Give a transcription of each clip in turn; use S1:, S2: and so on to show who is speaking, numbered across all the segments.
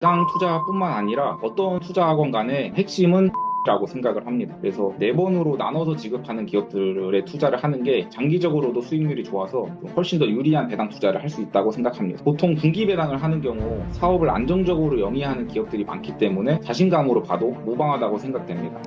S1: 배당 투자뿐만 아니라 어떤 투자학원 간의 핵심은 라고 생각을 합니다. 그래서 네 번으로 나눠서 지급하는 기업들에 투자를 하는 게 장기적으로도 수익률이 좋아서 훨씬 더 유리한 배당 투자를 할 수 있다고 생각합니다. 보통 분기 배당을 하는 경우 사업을 안정적으로 영위하는 기업들이 많기 때문에 자신감으로 봐도 무방하다고 생각됩니다.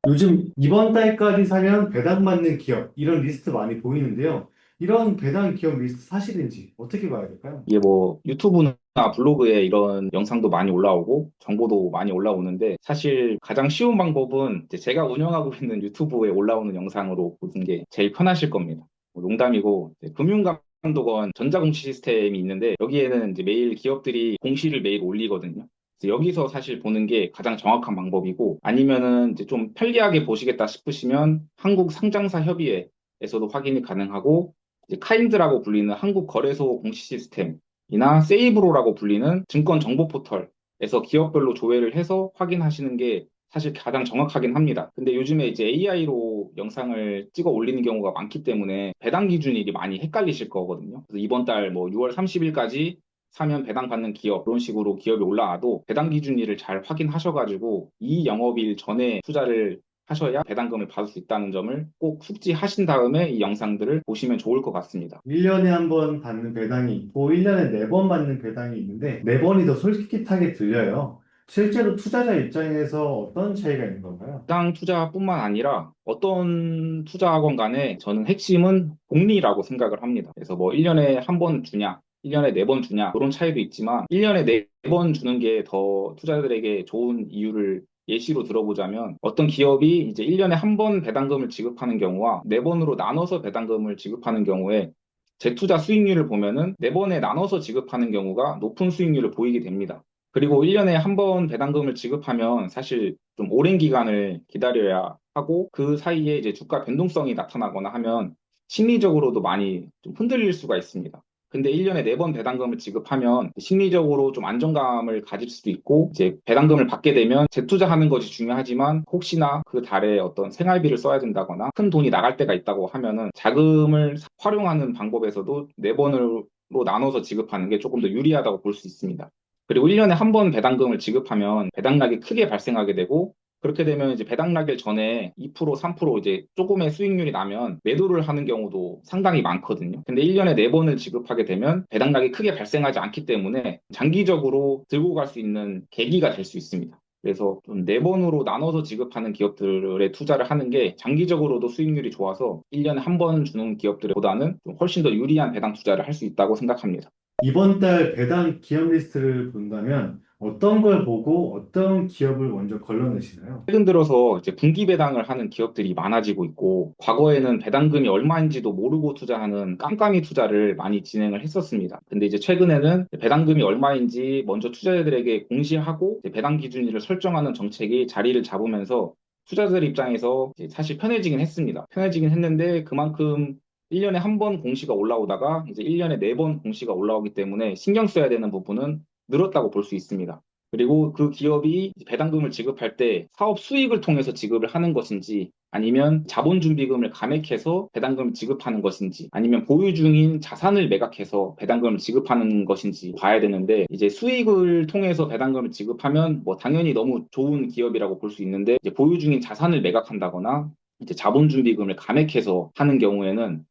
S2: 요즘 이번 달까지 사면 배당받는 기업, 이런 리스트 많이 보이는데요. 이런 배당 기업 리스트 사실인지 어떻게 봐야 될까요?
S1: 이게 뭐 유튜브나 블로그에 이런 영상도 많이 올라오고 정보도 많이 올라오는데 사실 가장 쉬운 방법은 이제 제가 운영하고 있는 유튜브에 올라오는 영상으로 보는 게 제일 편하실 겁니다. 뭐 농담이고 이제 금융감독원 전자공시 시스템이 있는데 여기에는 이제 매일 기업들이 공시를 매일 올리거든요. 그래서 여기서 사실 보는 게 가장 정확한 방법이고 아니면은 이제 좀 편리하게 보시겠다 싶으시면 한국상장사협의회에서도 확인이 가능하고 이제 카인드라고 불리는 한국거래소 공시 시스템이나 세이브로라고 불리는 증권 정보 포털에서 기업별로 조회를 해서 확인하시는 게 사실 가장 정확하긴 합니다. 근데 요즘에 이제 AI로 영상을 찍어 올리는 경우가 많기 때문에 배당 기준일이 많이 헷갈리실 거거든요. 그래서 이번 달 뭐 6월 30일까지 사면 배당 받는 기업 이런 식으로 기업이 올라와도 배당 기준일을 잘 확인하셔가지고 이 영업일 전에 투자를 하셔야 배당금을 받을 수 있다는 점을 꼭 숙지하신 다음에 이 영상들을 보시면 좋을 것 같습니다.
S2: 1년에 한 번 받는 배당이 있고 1년에 4번 받는 배당이 있는데 4번이 더 솔깃하게 들려요. 실제로 투자자 입장에서 어떤 차이가 있는 건가요?
S1: 배당 투자뿐만 아니라 어떤 투자학원 간에 저는 핵심은 복리라고 생각을 합니다. 그래서 뭐 1년에 한 번 주냐, 1년에 4번 주냐, 그런 차이도 있지만 1년에 4번 주는 게 더 투자자들에게 좋은 이유를 예시로 들어보자면 어떤 기업이 이제 1년에 한 번 배당금을 지급하는 경우와 4번으로 나눠서 배당금을 지급하는 경우에 재투자 수익률을 보면은 4번에 나눠서 지급하는 경우가 높은 수익률을 보이게 됩니다. 그리고 1년에 한 번 배당금을 지급하면 사실 좀 오랜 기간을 기다려야 하고 그 사이에 이제 주가 변동성이 나타나거나 하면 심리적으로도 많이 좀 흔들릴 수가 있습니다. 근데 1년에 4번 배당금을 지급하면 심리적으로 좀 안정감을 가질 수도 있고 이제 배당금을 받게 되면 재투자하는 것이 중요하지만 혹시나 그 달에 어떤 생활비를 써야 된다거나 큰 돈이 나갈 때가 있다고 하면은 자금을 활용하는 방법에서도 4번으로 나눠서 지급하는 게 조금 더 유리하다고 볼 수 있습니다. 그리고 1년에 한 번 배당금을 지급하면 배당락이 크게 발생하게 되고 그렇게 되면 이제 배당락일 전에 2%, 3% 이제 조금의 수익률이 나면 매도를 하는 경우도 상당히 많거든요. 근데 1년에 4번을 지급하게 되면 배당락이 크게 발생하지 않기 때문에 장기적으로 들고 갈 수 있는 계기가 될 수 있습니다. 그래서 좀 4번으로 나눠서 지급하는 기업들에 투자를 하는 게 장기적으로도 수익률이 좋아서 1년에 한 번 주는 기업들보다는 좀 훨씬 더 유리한 배당 투자를 할 수 있다고 생각합니다.
S2: 이번 달 배당 기업 리스트를 본다면 어떤 걸 보고 어떤 기업을 먼저 걸러내시나요?
S1: 최근 들어서 이제 분기 배당을 하는 기업들이 많아지고 있고, 과거에는 배당금이 얼마인지도 모르고 투자하는 깜깜이 투자를 많이 진행을 했었습니다. 근데 이제 최근에는 배당금이 얼마인지 먼저 투자자들에게 공시하고 이제 배당 기준일을 설정하는 정책이 자리를 잡으면서 투자자들 입장에서 이제 사실 편해지긴 했습니다. 편해지긴 했는데 그만큼 1년에 한 번 공시가 올라오다가 이제 1년에 4번 공시가 올라오기 때문에 신경 써야 되는 부분은 늘었다고 볼 수 있습니다. 그리고 그 기업이 배당금을 지급할 때 사업 수익을 통해서 지급을 하는 것인지 아니면 자본준비금을 감액해서 배당금을 지급하는 것인지 아니면 보유 중인 자산을 매각해서 배당금을 지급하는 것인지 봐야 되는데 이제 수익을 통해서 배당금을 지급하면 뭐 당연히 너무 좋은 기업이라고 볼 수 있는데 이제 보유 중인 자산을 매각한다거나 이제 자본준비금을 감액해서 하는 경우에는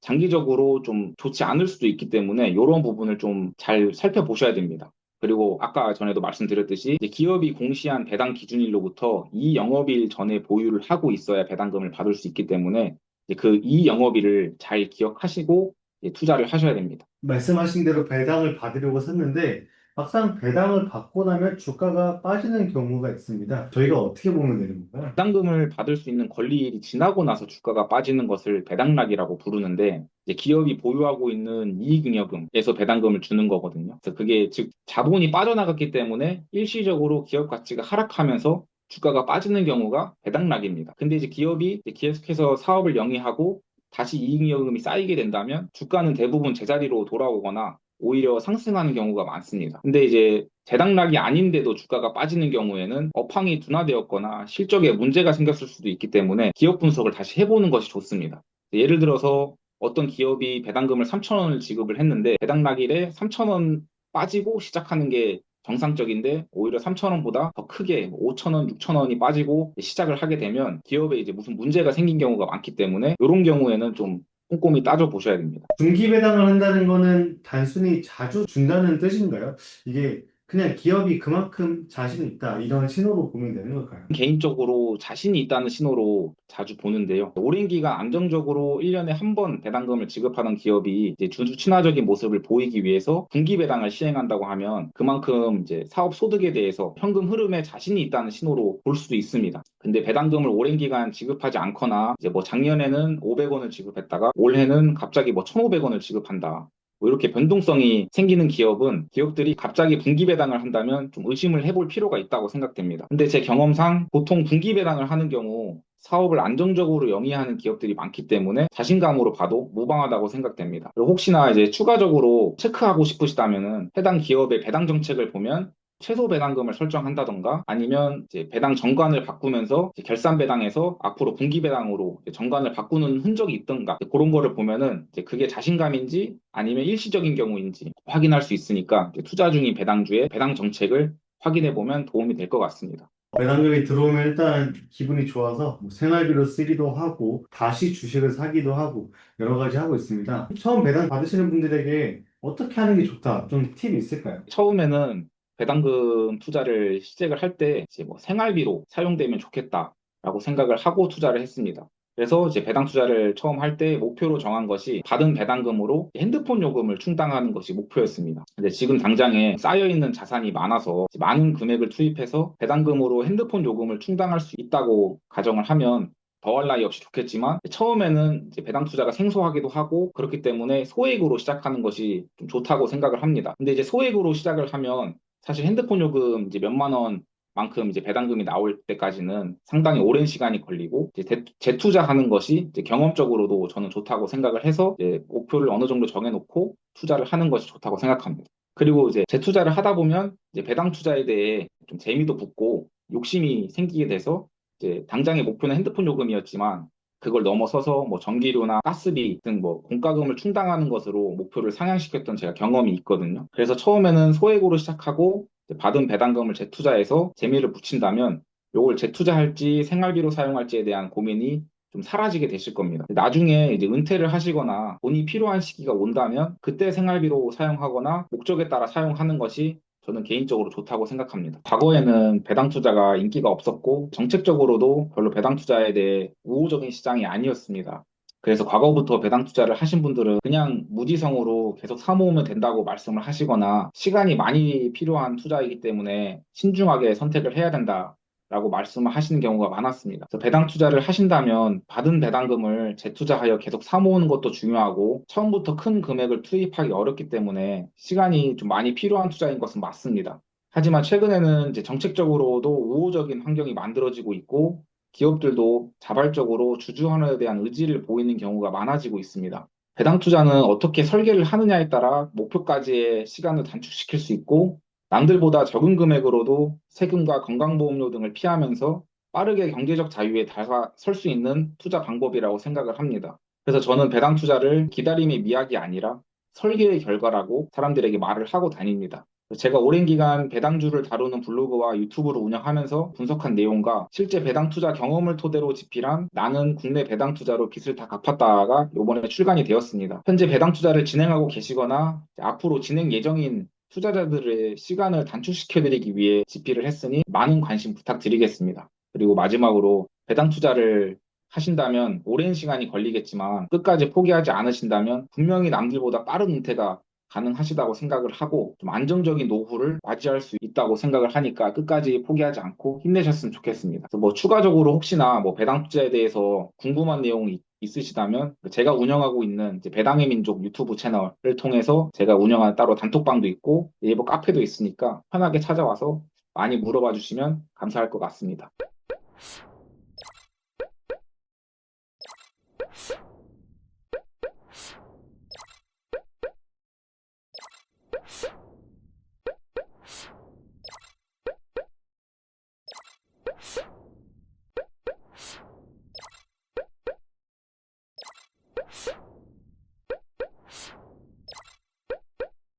S1: 장기적으로 좀 좋지 않을 수도 있기 때문에 이런 부분을 좀 잘 살펴보셔야 됩니다. 그리고 아까 전에도 말씀드렸듯이 이제 기업이 공시한 배당 기준일로부터 이 영업일 전에 보유를 하고 있어야 배당금을 받을 수 있기 때문에 이제 그 이 영업일을 잘 기억하시고 이제 투자를 하셔야 됩니다.
S2: 말씀하신 대로 배당을 받으려고 샀는데 막상 배당을 받고 나면 주가가 빠지는 경우가 있습니다. 저희가 어떻게 보면 되는 건가요?
S1: 배당금을 받을 수 있는 권리일이 지나고 나서 주가가 빠지는 것을 배당락이라고 부르는데 이제 기업이 보유하고 있는 이익잉여금에서 배당금을 주는 거거든요. 그래서 그게 즉 자본이 빠져나갔기 때문에 일시적으로 기업 가치가 하락하면서 주가가 빠지는 경우가 배당락입니다. 근데 이제 기업이 이제 계속해서 사업을 영위하고 다시 이익잉여금이 쌓이게 된다면 주가는 대부분 제자리로 돌아오거나 오히려 상승하는 경우가 많습니다. 근데 이제 재당락이 아닌데도 주가가 빠지는 경우에는 업황이 둔화되었거나 실적에 문제가 생겼을 수도 있기 때문에 기업 분석을 다시 해보는 것이 좋습니다. 예를 들어서 어떤 기업이 배당금을 3,000원을 지급을 했는데 배당 낙일에 3,000원 빠지고 시작하는 게 정상적인데 오히려 3,000원보다 더 크게 5,000원, 6,000원이 빠지고 시작을 하게 되면 기업에 이제 무슨 문제가 생긴 경우가 많기 때문에 이런 경우에는 좀 꼼꼼히 따져 보셔야 됩니다.
S2: 중기 배당을 한다는 거는 단순히 자주 준다는 뜻인가요? 이게 그냥 기업이 그만큼 자신 있다 이런 신호로 보면 되는 걸까요?
S1: 개인적으로 자신이 있다는 신호로 자주 보는데요. 오랜 기간 안정적으로 1년에 한 번 배당금을 지급하는 기업이 이제 주주 친화적인 모습을 보이기 위해서 분기 배당을 시행한다고 하면 그만큼 이제 사업 소득에 대해서 현금 흐름에 자신이 있다는 신호로 볼 수도 있습니다. 근데 배당금을 오랜 기간 지급하지 않거나 이제 뭐 작년에는 500원을 지급했다가 올해는 갑자기 뭐 1,500원을 지급한다. 뭐 이렇게 변동성이 생기는 기업들이 갑자기 분기 배당을 한다면 좀 의심을 해볼 필요가 있다고 생각됩니다. 근데 제 경험상 보통 분기 배당을 하는 경우 사업을 안정적으로 영위하는 기업들이 많기 때문에 자신감으로 봐도 무방하다고 생각됩니다. 그리고 혹시나 이제 추가적으로 체크하고 싶으시다면은 해당 기업의 배당 정책을 보면 최소 배당금을 설정한다던가 아니면 이제 배당 정관을 바꾸면서 이제 결산 배당에서 앞으로 분기 배당으로 이제 정관을 바꾸는 흔적이 있던가 그런 거를 보면은 이제 그게 자신감인지 아니면 일시적인 경우인지 확인할 수 있으니까 이제 투자 중인 배당주의 배당 정책을 확인해 보면 도움이 될 것 같습니다.
S2: 배당금이 들어오면 일단 기분이 좋아서 뭐 생활비로 쓰기도 하고 다시 주식을 사기도 하고 여러 가지 하고 있습니다. 처음 배당 받으시는 분들에게 어떻게 하는 게 좋다? 좀 팁이 있을까요?
S1: 처음에는 배당금 투자를 시작을 할 때 이제 뭐 생활비로 사용되면 좋겠다라고 생각을 하고 투자를 했습니다. 그래서 이제 배당 투자를 처음 할 때 목표로 정한 것이 받은 배당금으로 핸드폰 요금을 충당하는 것이 목표였습니다. 근데 지금 당장에 쌓여 있는 자산이 많아서 많은 금액을 투입해서 배당금으로 핸드폰 요금을 충당할 수 있다고 가정을 하면 더할 나위 없이 좋겠지만 처음에는 이제 배당 투자가 생소하기도 하고 그렇기 때문에 소액으로 시작하는 것이 좀 좋다고 생각을 합니다. 근데 이제 소액으로 시작을 하면 사실 핸드폰 요금 이제 몇만 원만큼 이제 배당금이 나올 때까지는 상당히 오랜 시간이 걸리고 이제 재투자하는 것이 이제 경험적으로도 저는 좋다고 생각을 해서 이제 목표를 어느 정도 정해놓고 투자를 하는 것이 좋다고 생각합니다. 그리고 이제 재투자를 하다 보면 이제 배당 투자에 대해 좀 재미도 붙고 욕심이 생기게 돼서 이제 당장의 목표는 핸드폰 요금이었지만 그걸 넘어서서 뭐 전기료나 가스비 등 뭐 공과금을 충당하는 것으로 목표를 상향시켰던 제가 경험이 있거든요. 그래서 처음에는 소액으로 시작하고 이제 받은 배당금을 재투자해서 재미를 붙인다면 요걸 재투자할지 생활비로 사용할지에 대한 고민이 좀 사라지게 되실 겁니다. 나중에 이제 은퇴를 하시거나 돈이 필요한 시기가 온다면 그때 생활비로 사용하거나 목적에 따라 사용하는 것이 저는 개인적으로 좋다고 생각합니다. 과거에는 배당 투자가 인기가 없었고 정책적으로도 별로 배당 투자에 대해 우호적인 시장이 아니었습니다. 그래서 과거부터 배당 투자를 하신 분들은 그냥 무지성으로 계속 사모으면 된다고 말씀을 하시거나 시간이 많이 필요한 투자이기 때문에 신중하게 선택을 해야 된다. 라고 말씀을 하시는 경우가 많았습니다. 그래서 배당 투자를 하신다면 받은 배당금을 재투자하여 계속 사모으는 것도 중요하고 처음부터 큰 금액을 투입하기 어렵기 때문에 시간이 좀 많이 필요한 투자인 것은 맞습니다. 하지만 최근에는 이제 정책적으로도 우호적인 환경이 만들어지고 있고 기업들도 자발적으로 주주 환원에 대한 의지를 보이는 경우가 많아지고 있습니다. 배당 투자는 어떻게 설계를 하느냐에 따라 목표까지의 시간을 단축시킬 수 있고 남들보다 적은 금액으로도 세금과 건강보험료 등을 피하면서 빠르게 경제적 자유에 다가설 수 있는 투자 방법이라고 생각을 합니다. 그래서 저는 배당 투자를 기다림의 미학이 아니라 설계의 결과라고 사람들에게 말을 하고 다닙니다. 제가 오랜 기간 배당주를 다루는 블로그와 유튜브를 운영하면서 분석한 내용과 실제 배당 투자 경험을 토대로 집필한 나는 국내 배당 투자로 빚을 다 갚았다가 이번에 출간이 되었습니다. 현재 배당 투자를 진행하고 계시거나 앞으로 진행 예정인 투자자들의 시간을 단축시켜드리기 위해 집필을 했으니 많은 관심 부탁드리겠습니다. 그리고 마지막으로 배당 투자를 하신다면 오랜 시간이 걸리겠지만 끝까지 포기하지 않으신다면 분명히 남들보다 빠른 은퇴가 가능하시다고 생각을 하고 좀 안정적인 노후를 맞이할 수 있다고 생각을 하니까 끝까지 포기하지 않고 힘내셨으면 좋겠습니다. 그래서 뭐 추가적으로 혹시나 뭐 배당 투자에 대해서 궁금한 내용이 있으시다면 제가 운영하고 있는 이제 배당의 민족 유튜브 채널을 통해서 제가 운영하는 따로 단톡방도 있고 네이버 카페도 있으니까 편하게 찾아와서 많이 물어봐 주시면 감사할 것 같습니다.